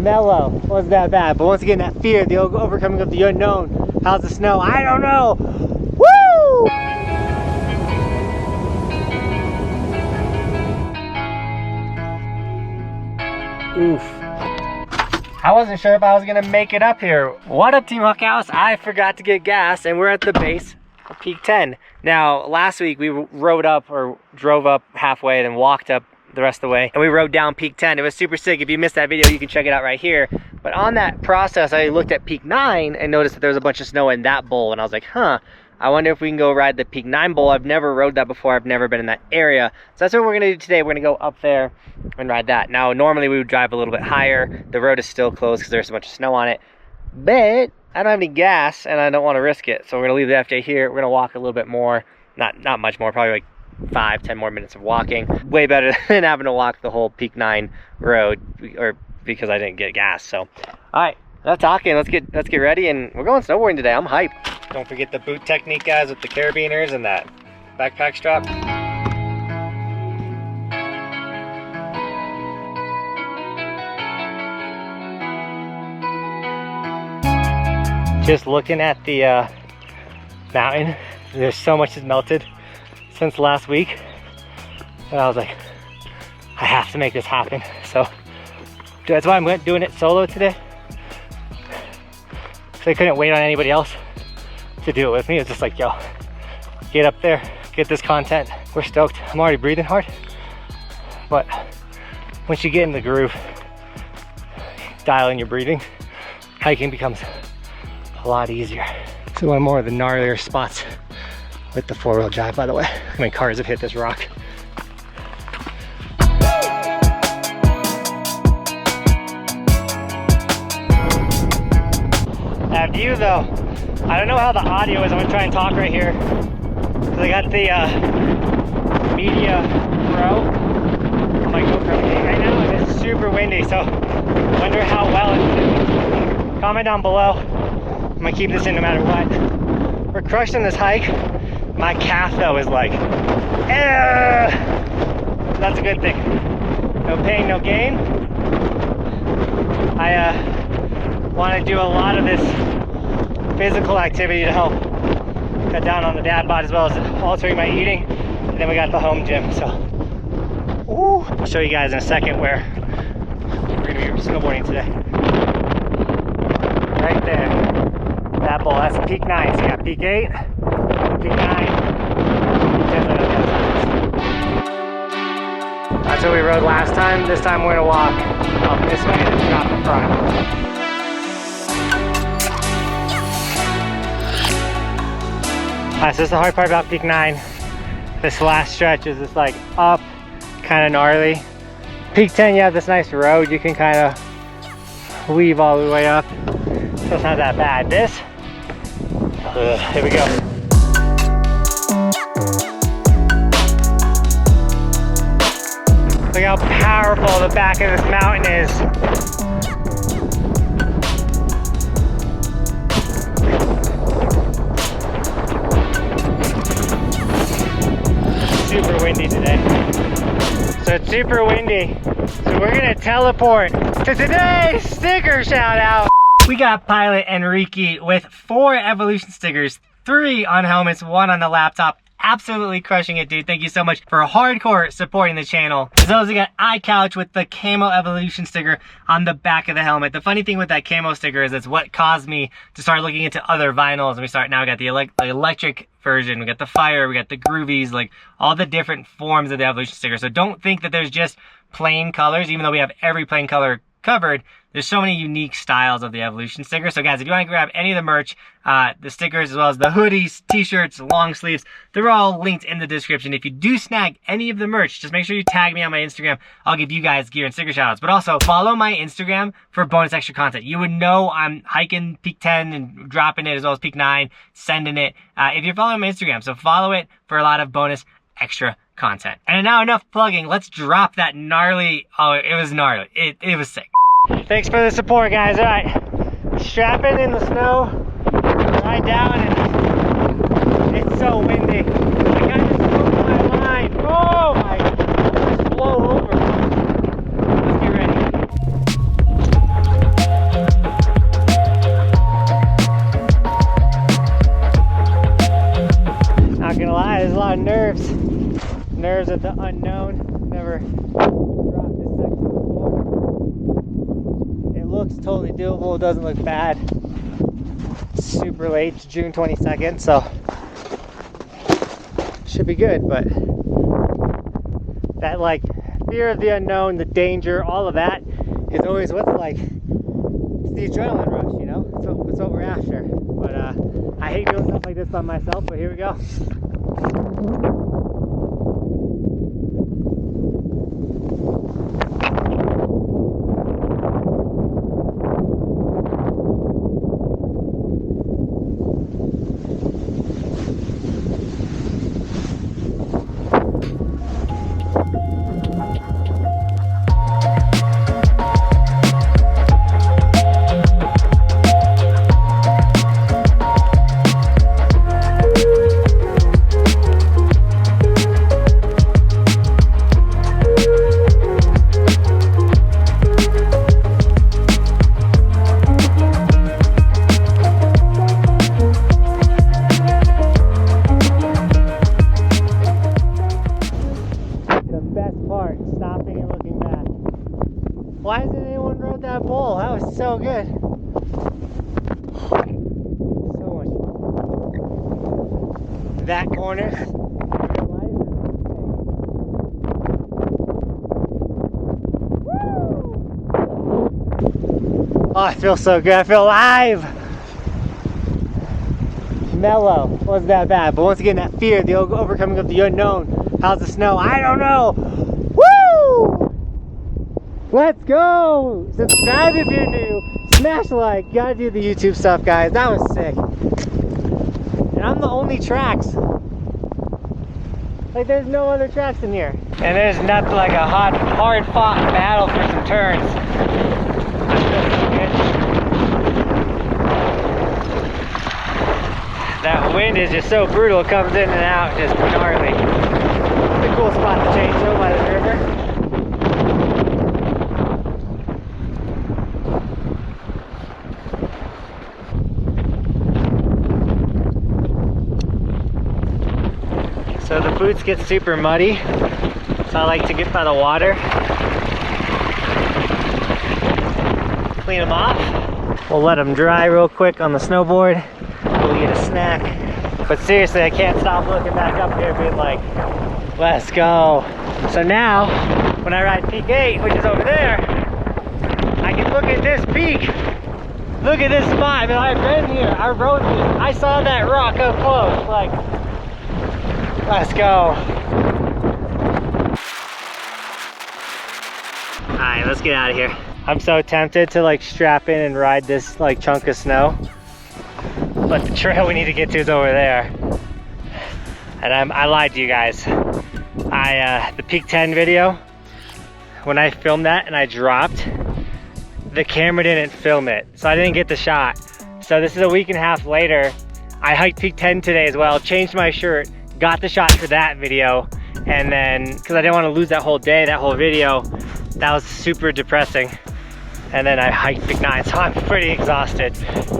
mellow. Wasn't that bad. But once again, that fear, the overcoming of the unknown. How's the snow? I don't know. Woo! Oof. I wasn't sure if I was gonna make it up here. What up, Team Buckhouse? I forgot to get gas and we're at the base of Peak 10. Now, last week we rode up or drove up halfway, then walked up the rest of the way, and we rode down Peak 10. It was super sick. If you missed that video, you can check it out right here. But on that process, I looked at Peak 9 and noticed that there was a bunch of snow in that bowl, and I was like, huh, I wonder if we can go ride the Peak 9 bowl. I've never rode that before. I've never been in that area. So that's what we're gonna do today. We're gonna go up there and ride that. Now, normally we would drive a little bit higher. The road is still closed because there's a bunch of snow on it. But I don't have any gas and I don't want to risk it. So we're gonna leave the FJ here. We're gonna walk a little bit more. Not much more, probably like 5-10 more minutes of walking. Way better than having to walk the whole Peak 9 road, or because I didn't get gas. So, all right, enough talking. Let's get ready, and we're going snowboarding today. I'm hyped. Don't forget the boot technique, guys, with the carabiners and that backpack strap. Just looking at the mountain, there's so much has melted since last week, and I was like, I have to make this happen. So that's why I'm doing it solo today, because I couldn't wait on anybody else to do it with me. It's just like, yo, get up there, get this content. We're stoked. I'm already breathing hard, but once you get in the groove, dial in your breathing, hiking becomes a lot easier. So one more of the gnarlier spots with the 4-wheel drive, by the way. How many cars have hit this rock? That view though, I don't know how the audio is. I'm gonna try and talk right here. So I got the Media Pro on my GoPro game right now, and it's super windy, so I wonder how well it's. Comment down below. I'm gonna keep this in no matter what. We're crushing this hike. My calf though is like, that's a good thing. No pain, no gain. I want to do a lot of this physical activity to help cut down on the dad bod, as well as altering my eating. And then we got the home gym, so ooh. I'll show you guys in a second where we're gonna be snowboarding today. Right there. That bowl, that's Peak 9. So you got Peak 8, Peak 9, that's what we rode last time. This time we're gonna walk up this way and then drop in front. Alright, so this is the hard part about Peak 9. This last stretch is just like up, kind of gnarly. Peak 10, you have this nice road. You can kind of weave all the way up. So it's not that bad. This, here we go. Look how powerful the back of this mountain is. Super windy today. So it's super windy. So we're gonna teleport to today's sticker shout out. We got pilot Enrique with 4 Evolution stickers, 3 on helmets, 1 on the laptop. Absolutely crushing it, dude. Thank you so much for hardcore supporting the channel. As well as we got iCouch with the Camo Evolution sticker on the back of the helmet. The funny thing with that camo sticker is it's what caused me to start looking into other vinyls. And now we got the electric version, we got the fire, we got the groovies, like all the different forms of the Evolution sticker. So don't think that there's just plain colors, even though we have every plain color covered. There's so many unique styles of the Evolution sticker. So guys, if you want to grab any of the merch, the stickers, as well as the hoodies, t-shirts, long sleeves, they're all linked in the description. If you do snag any of the merch, just make sure you tag me on my Instagram. I'll give you guys gear and sticker shoutouts. But also follow my Instagram for bonus extra content. You would know I'm hiking Peak 10 and dropping it, as well as Peak 9, sending it, if you're following my Instagram. So follow it for a lot of bonus extra content. And now enough plugging. Let's drop that gnarly, oh, it was gnarly. It was sick. Thanks for the support, guys. All right, strapping in the snow, right down, and it's so windy. I kind of broke my line. Oh my God, just blow over. Let's get ready. of the unknown. Never dropped this section before. It looks totally doable. It doesn't look bad. It's super late. It's June 22nd, so should be good. But that like fear of the unknown, the danger, all of that is always what's like. It's the adrenaline rush, you know. It's what we're after. But I hate doing stuff like this by myself. But here we go. Why hasn't anyone rode that bowl? That was so good. So much. That corner. Oh, I feel so good. I feel alive. Mellow. Wasn't that bad. But once again, that fear, the overcoming of the unknown. How's the snow? I don't know. Woo! Let's go! Subscribe if you're new. Smash a like. Gotta do the YouTube stuff, guys. That was sick. And I'm the only tracks. Like, there's no other tracks in here. And there's nothing like a hard-fought battle for some turns. That wind is just so brutal. It comes in and out, just gnarly. It's a cool spot to change though by the river. So the boots get super muddy, so I like to get by the water, clean them off. We'll let them dry real quick on the snowboard. We'll get a snack. But seriously, I can't stop looking back up here being like, let's go. So now, when I ride peak 8, which is over there, I can look at this peak. Look at this spot. I mean, I've been here, I rode here, I saw that rock up close. Like, let's go. Alright, let's get out of here. I'm so tempted to like strap in and ride this like chunk of snow. But the trail we need to get to is over there. And I lied to you guys. The Peak 10 video, when I filmed that and I dropped, the camera didn't film it. So I didn't get the shot. So this is a week and a half later. I hiked Peak 10 today as well, changed my shirt, got the shot for that video, and then because I didn't want to lose that whole day, that whole video, that was super depressing. And then I hiked Peak 9, so I'm pretty exhausted.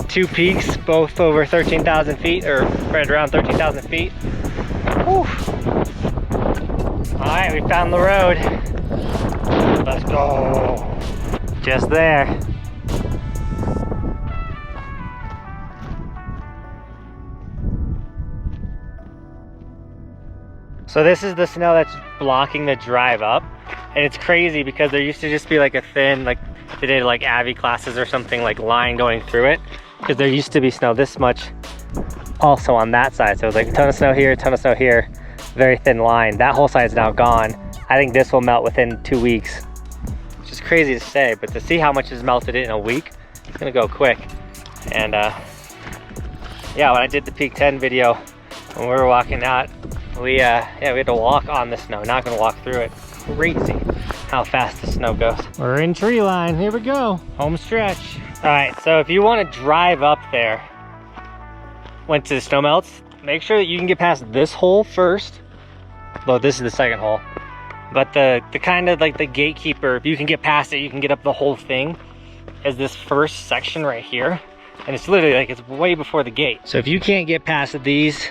2 peaks, both over 13,000 feet, or right around 13,000 feet. Whew. All right, we found the road. Let's go. Just there. So this is the snow that's blocking the drive up. And it's crazy because there used to just be like a thin, like they did like Avi classes or something, like line going through it. Because there used to be snow this much also on that side. So it was like a ton of snow here, a ton of snow here, very thin line. That whole side's now gone. I think this will melt within 2 weeks. Which is crazy to say, but to see how much is melted in a week, it's gonna go quick. And yeah, when I did the Peak 10 video, when we were walking out, we had to walk on the snow, not gonna walk through it. Crazy how fast the snow goes. We're in tree line, here we go, home stretch. All right, so if you wanna drive up there, once the snow melts, make sure that you can get past this hole first. Well, this is the second hole. But the kind of like the gatekeeper, if you can get past it, you can get up the whole thing, is this first section right here. And it's literally like, it's way before the gate. So if you can't get past these,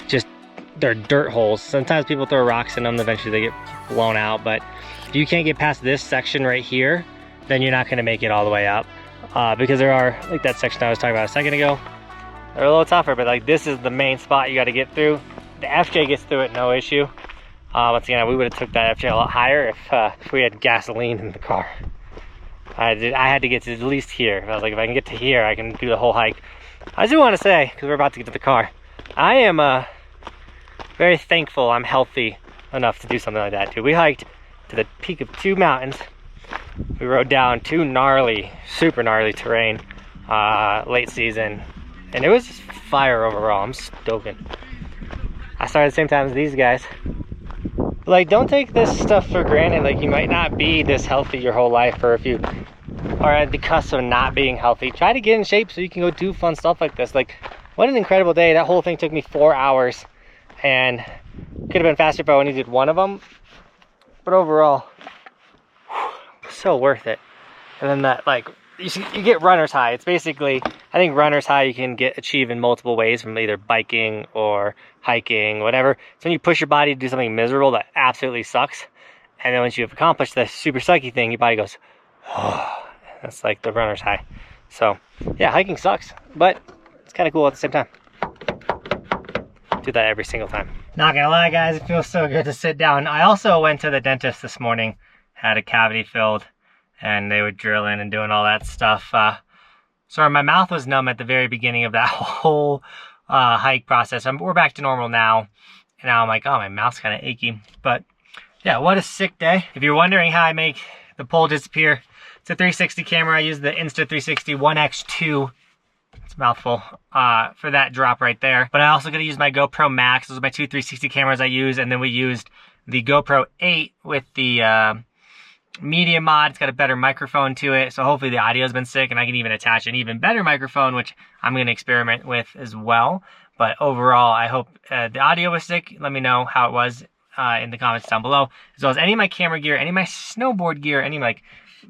just they're dirt holes. Sometimes people throw rocks in them, eventually they get blown out, but if you can't get past this section right here, then you're not gonna make it all the way up. Because there are, like that section I was talking about a second ago, they're a little tougher, but like this is the main spot you gotta get through. The FJ gets through it, no issue. Once again, we would have took that FJ a lot higher if we had gasoline in the car. I had to get to at least here. I was like, if I can get to here, I can do the whole hike. I do want to say, because we're about to get to the car, I am very thankful I'm healthy enough to do something like that, dude. We hiked to the peak of 2 mountains. We rode down 2 gnarly, super gnarly terrain late season, and it was just fire overall. I'm stoking. I started at the same time as these guys. Like, don't take this stuff for granted. Like, you might not be this healthy your whole life, or if you are at the cusp of not being healthy, try to get in shape so you can go do fun stuff like this. Like, what an incredible day. That whole thing took me 4 hours, and could have been faster if I only did one of them, but overall, so worth it. And then that, like, you get runner's high. It's basically, I think runner's high you can achieve in multiple ways, from either biking or hiking, whatever. It's when you push your body to do something miserable that absolutely sucks, and then once you've accomplished the super sucky thing, your body goes, oh. That's like the runner's high. So yeah, hiking sucks, but it's kind of cool at the same time. Do that every single time. Not gonna lie, guys, it feels so good to sit down. I also went to the dentist this morning, had a cavity filled, and they were drilling and doing all that stuff. Sorry, my mouth was numb at the very beginning of that whole hike process. We're back to normal now, and now I'm like, oh, my mouth's kind of achy. But yeah, what a sick day. If you're wondering how I make the pole disappear, it's a 360 camera. I use the Insta360 1X2. It's a mouthful for that drop right there. But I also gotta use my GoPro Max. Those are my 2 360 cameras I use, and then we used the GoPro 8 with the media mod. It's got a better microphone to it, so hopefully the audio's been sick, and I can even attach an even better microphone, which I'm going to experiment with as well. But overall, I hope the audio was sick. Let me know how it was in the comments down below, as well as any of my camera gear, any of my snowboard gear, any of my,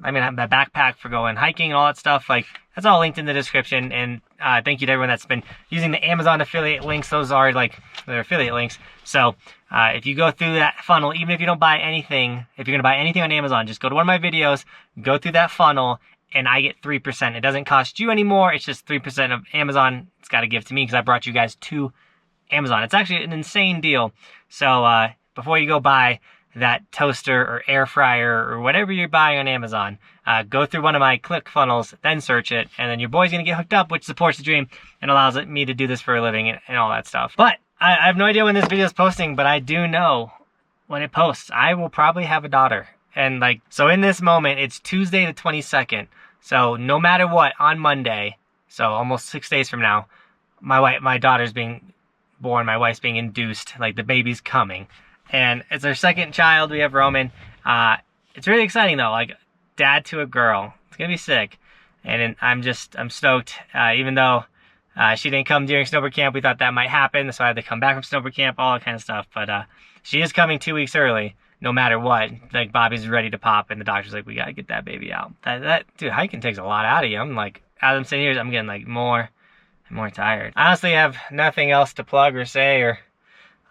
I mean, I have that backpack for going hiking and all that stuff. Like, that's all linked in the description. And thank you to everyone that's been using the Amazon affiliate links. Those are like their affiliate links. So if you go through that funnel, even if you don't buy anything, if you're gonna buy anything on Amazon, just go to one of my videos, go through that funnel, and I get 3%. It doesn't cost you anymore. It's just 3% of Amazon. It's got to give to me because I brought you guys to Amazon. It's actually an insane deal. So before you go buy that toaster or air fryer or whatever you're buying on Amazon, go through one of my click funnels, then search it, and then your boy's gonna get hooked up, which supports the dream and allows me to do this for a living and all that stuff. But I have no idea when this video is posting, but I do know when it posts, I will probably have a daughter. And like, so in this moment, it's Tuesday the 22nd. So no matter what, on Monday, so almost 6 days from now, my daughter's being born, my wife's being induced, like the baby's coming. And it's our second child. We have Roman. It's really exciting though, like dad to a girl. It's gonna be sick. And I'm stoked, even though she didn't come during Snowboard Camp. We thought that might happen, so I had to come back from Snowboard Camp, all that kind of stuff. But she is coming 2 weeks early, no matter what. Like, Bobby's ready to pop, and the doctor's like, we gotta get that baby out. Dude, hiking takes a lot out of you. I'm like, as I'm sitting here, I'm getting like more and more tired. I honestly have nothing else to plug or say, or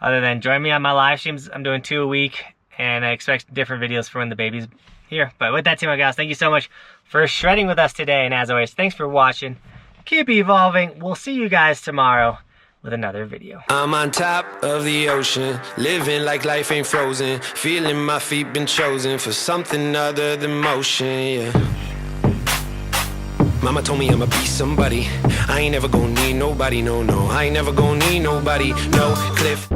other than join me on my live streams. I'm doing 2 a week, and I expect different videos for when the baby's here. But with that, team, guys, thank you so much for shredding with us today. And as always, thanks for watching. Keep evolving. We'll see you guys tomorrow with another video. I'm on top of the ocean, living like life ain't frozen, feeling my feet been chosen for something other than motion, yeah. Mama told me I'ma be somebody. I ain't never gonna need nobody, no, no. I ain't never gonna need nobody, no. Cliff.